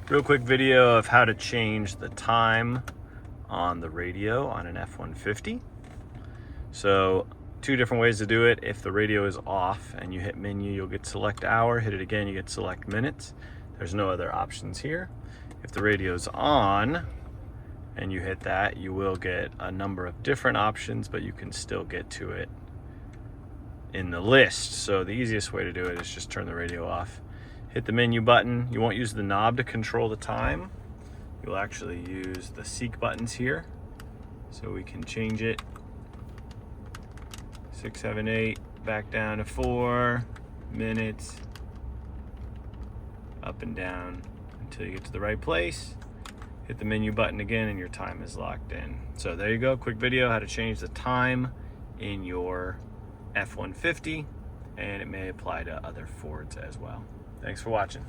Real quick video of how to change the time on the radio on an F-150. So two different ways to do it. If the radio is off and you hit menu, you'll get select hour. Hit it again, you get select minutes. There's no other options here. If the radio is on and you hit that, you will get a number of different options, but you can still get to it in the list. So the easiest way to do it is just turn the radio off. Hit the menu button. You won't use the knob to control the time. You'll actually use the seek buttons here. So we can change it. 6, 7, 8, back down to 4 minutes. Up and down until you get to the right place. Hit the menu button again and your time is locked in. So there you go, quick video how to change the time in your F-150, and it may apply to other Fords as well. Thanks for watching.